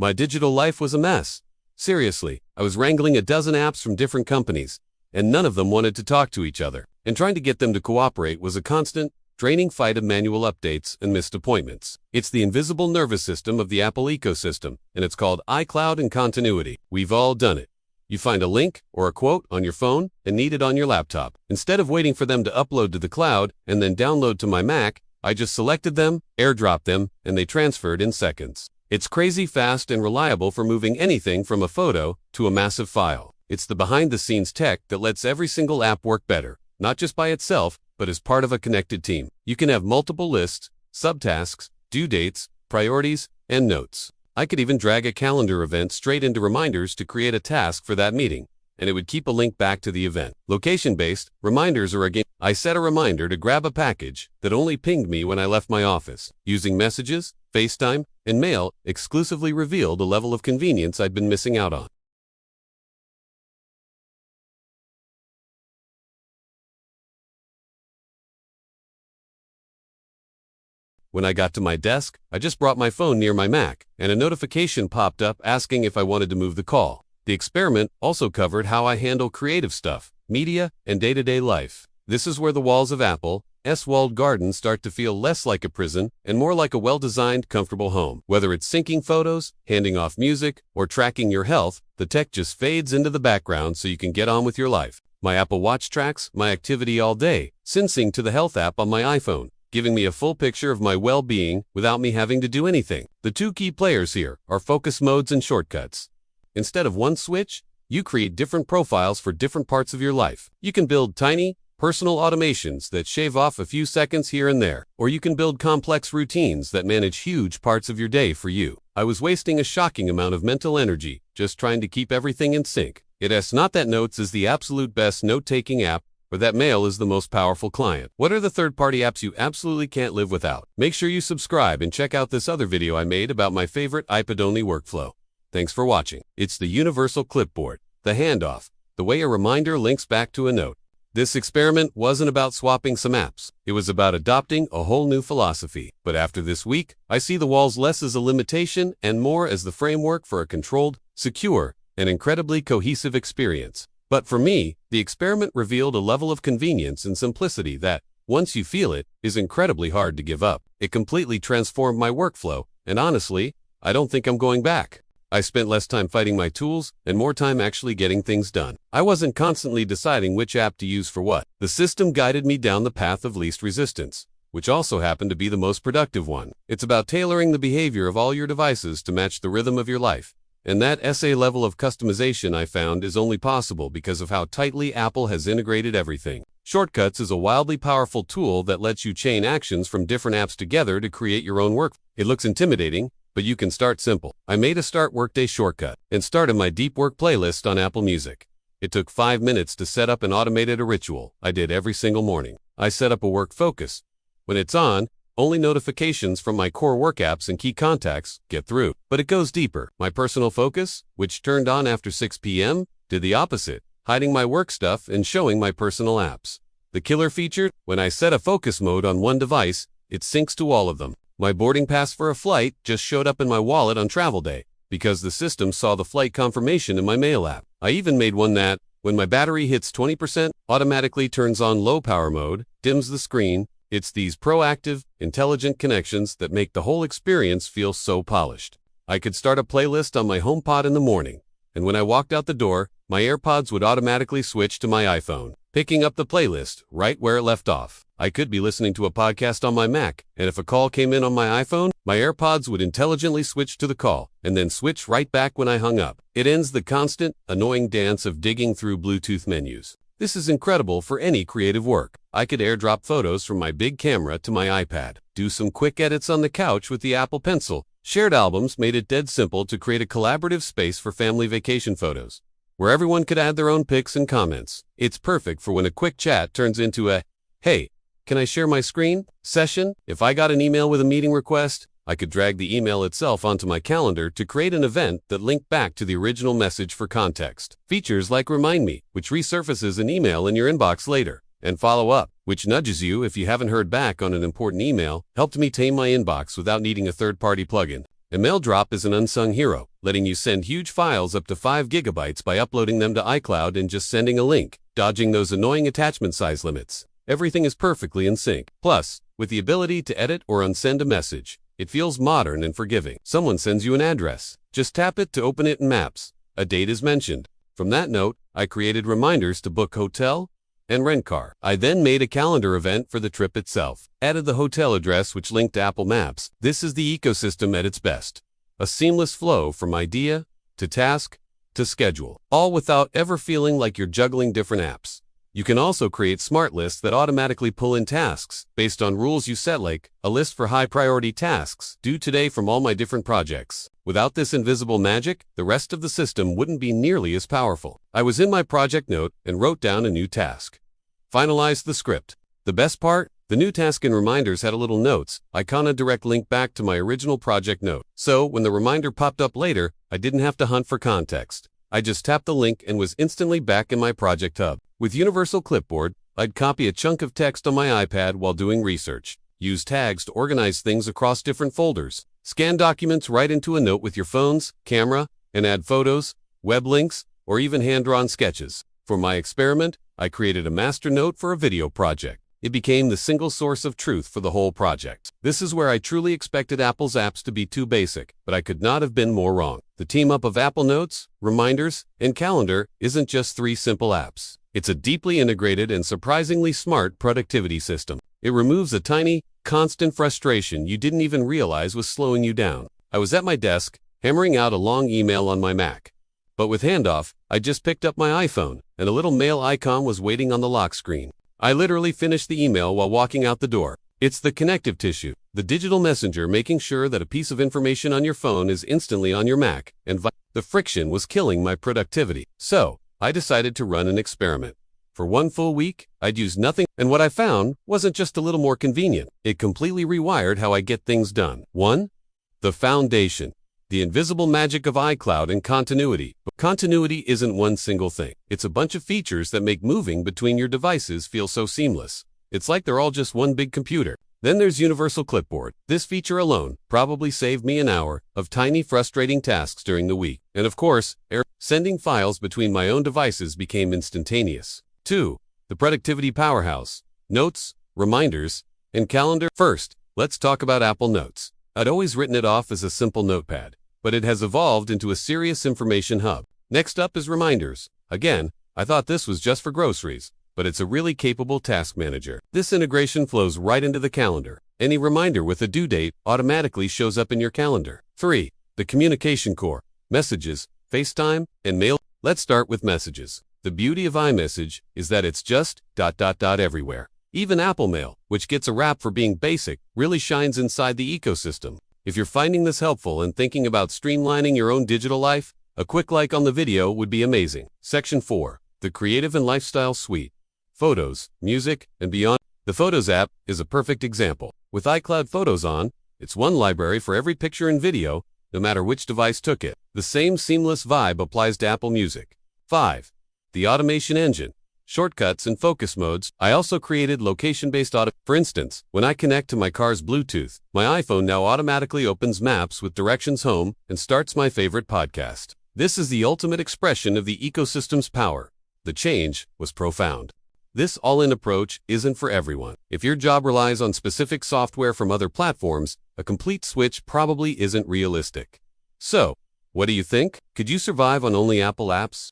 My digital life was a mess. Seriously, I was wrangling a dozen apps from different companies, and none of them wanted to talk to each other. And trying to get them to cooperate was a constant, draining fight of manual updates and missed appointments. It's the invisible nervous system of the Apple ecosystem, and it's called iCloud and continuity. We've all done it. You find a link or a quote on your phone and need it on your laptop. Instead of waiting for them to upload to the cloud and then download to my Mac, I just selected them, airdropped them, and they transferred in seconds. It's crazy fast and reliable for moving anything from a photo to a massive file. It's the behind-the-scenes tech that lets every single app work better, not just by itself, but as part of a connected team. You can have multiple lists, subtasks, due dates, priorities, and notes. I could even drag a calendar event straight into reminders to create a task for that meeting, and it would keep a link back to the event. Location-based, reminders are a game. I set a reminder to grab a package that only pinged me when I left my office. Using messages, FaceTime, and mail exclusively revealed a level of convenience I'd been missing out on. When I got to my desk, I just brought my phone near my Mac, and a notification popped up asking if I wanted to move the call. The experiment also covered how I handle creative stuff, media, and day-to-day life. This is where the walls of Apple's walled garden start to feel less like a prison and more like a well-designed, comfortable home. Whether it's syncing photos, handing off music, or tracking your health, the tech just fades into the background so you can get on with your life. My Apple Watch tracks my activity all day, syncing to the health app on my iPhone, giving me a full picture of my well-being without me having to do anything. The two key players here are focus modes and shortcuts. Instead of one switch, you create different profiles for different parts of your life. You can build tiny, personal automations that shave off a few seconds here and there, or you can build complex routines that manage huge parts of your day for you. I was wasting a shocking amount of mental energy just trying to keep everything in sync. It's not that Notes is the absolute best note-taking app, or that Mail is the most powerful client. What are the third-party apps you absolutely can't live without? Make sure you subscribe and check out this other video I made about my favorite iPad-only workflow. Thanks for watching. It's the universal clipboard, the handoff, the way a reminder links back to a note. This experiment wasn't about swapping some apps. It was about adopting a whole new philosophy. But after this week, I see the walls less as a limitation and more as the framework for a controlled, secure, and incredibly cohesive experience. But for me, the experiment revealed a level of convenience and simplicity that, once you feel it, is incredibly hard to give up. It completely transformed my workflow, and honestly, I don't think I'm going back. I spent less time fighting my tools and more time actually getting things done. I wasn't constantly deciding which app to use for what. The system guided me down the path of least resistance, which also happened to be the most productive one. It's about tailoring the behavior of all your devices to match the rhythm of your life. And that SA level of customization I found is only possible because of how tightly Apple has integrated everything. Shortcuts is a wildly powerful tool that lets you chain actions from different apps together to create your own work. It looks intimidating, but you can start simple. I made a Start Workday shortcut and started my Deep Work playlist on Apple Music. It took 5 minutes to set up and automated a ritual I did every single morning. I set up a work focus. When it's on, only notifications from my core work apps and key contacts get through. But it goes deeper. My personal focus, which turned on after 6 p.m., did the opposite, hiding my work stuff and showing my personal apps. The killer feature, when I set a focus mode on one device, it syncs to all of them. My boarding pass for a flight just showed up in my wallet on travel day because the system saw the flight confirmation in my mail app. I even made one that, when my battery hits 20%, automatically turns on low power mode, dims the screen. It's these proactive, intelligent connections that make the whole experience feel so polished. I could start a playlist on my HomePod in the morning, and when I walked out the door, my AirPods would automatically switch to my iPhone, picking up the playlist right where it left off. I could be listening to a podcast on my Mac, and if a call came in on my iPhone, my AirPods would intelligently switch to the call, and then switch right back when I hung up. It ends the constant, annoying dance of digging through Bluetooth menus. This is incredible for any creative work. I could airdrop photos from my big camera to my iPad, do some quick edits on the couch with the Apple Pencil. Shared albums made it dead simple to create a collaborative space for family vacation photos, where everyone could add their own pics and comments. It's perfect for when a quick chat turns into a, "Hey, can I share my screen?" session. If I got an email with a meeting request, I could drag the email itself onto my calendar to create an event that linked back to the original message for context. Features like Remind Me, which resurfaces an email in your inbox later, and Follow Up, which nudges you if you haven't heard back on an important email, helped me tame my inbox without needing a third-party plugin. And MailDrop is an unsung hero, letting you send huge files up to 5 gigabytes by uploading them to iCloud and just sending a link, dodging those annoying attachment size limits. Everything is perfectly in sync. Plus, with the ability to edit or unsend a message, it feels modern and forgiving. Someone sends you an address. Just tap it to open it in Maps. A date is mentioned. From that note, I created reminders to book hotel and rent car. I then made a calendar event for the trip itself. Added the hotel address which linked to Apple Maps. This is the ecosystem at its best. A seamless flow from idea to task to schedule, all without ever feeling like you're juggling different apps. You can also create smart lists that automatically pull in tasks based on rules you set, like a list for high-priority tasks due today from all my different projects. Without this invisible magic, the rest of the system wouldn't be nearly as powerful. I was in my project note and wrote down a new task. Finalized the script. The best part? The new task in Reminders had a little notes icon, a direct link back to my original project note. So when the reminder popped up later, I didn't have to hunt for context. I just tapped the link and was instantly back in my project hub. With Universal Clipboard, I'd copy a chunk of text on my iPad while doing research, use tags to organize things across different folders, scan documents right into a note with your phone's camera, and add photos, web links, or even hand-drawn sketches. For my experiment, I created a master note for a video project. It became the single source of truth for the whole project. This is where I truly expected Apple's apps to be too basic, but I could not have been more wrong. The team-up of Apple Notes, Reminders, and Calendar isn't just 3 simple apps. It's a deeply integrated and surprisingly smart productivity system. It removes a tiny, constant frustration you didn't even realize was slowing you down. I was at my desk, hammering out a long email on my Mac. But with handoff, I just picked up my iPhone, and a little mail icon was waiting on the lock screen. I literally finished the email while walking out the door. It's the connective tissue, the digital messenger making sure that a piece of information on your phone is instantly on your Mac, and the friction was killing my productivity. So, I decided to run an experiment. For 1 full week, I'd use nothing, and what I found wasn't just a little more convenient. It completely rewired how I get things done. 1. The foundation. The invisible magic of iCloud and continuity. But continuity isn't one single thing. It's a bunch of features that make moving between your devices feel so seamless. It's like they're all just one big computer. Then there's Universal Clipboard. This feature alone probably saved me an hour of tiny, frustrating tasks during the week. And of course, sending files between my own devices became instantaneous. 2. The productivity powerhouse. Notes, Reminders, and Calendar. First, let's talk about Apple Notes. I'd always written it off as a simple notepad, but it has evolved into a serious information hub. Next up is Reminders. Again, I thought this was just for groceries, but it's a really capable task manager. This integration flows right into the calendar. Any reminder with a due date automatically shows up in your calendar. 3. The communication core. Messages, FaceTime, and mail. Let's start with messages. The beauty of iMessage is that it's just ... everywhere. Even Apple Mail, which gets a rap for being basic, really shines inside the ecosystem. If you're finding this helpful and thinking about streamlining your own digital life, a quick like on the video would be amazing. Section 4. The Creative and Lifestyle Suite. Photos, music, and beyond. The Photos app is a perfect example. With iCloud Photos on, it's one library for every picture and video, no matter which device took it. The same seamless vibe applies to Apple Music. 5. The Automation Engine. Shortcuts and focus modes. I also created location-based auto. For instance, when I connect to my car's Bluetooth, my iPhone now automatically opens Maps with directions home and starts my favorite podcast. This is the ultimate expression of the ecosystem's power. The change was profound. This all-in approach isn't for everyone. If your job relies on specific software from other platforms, a complete switch probably isn't realistic. So, what do you think? Could you survive on only Apple apps?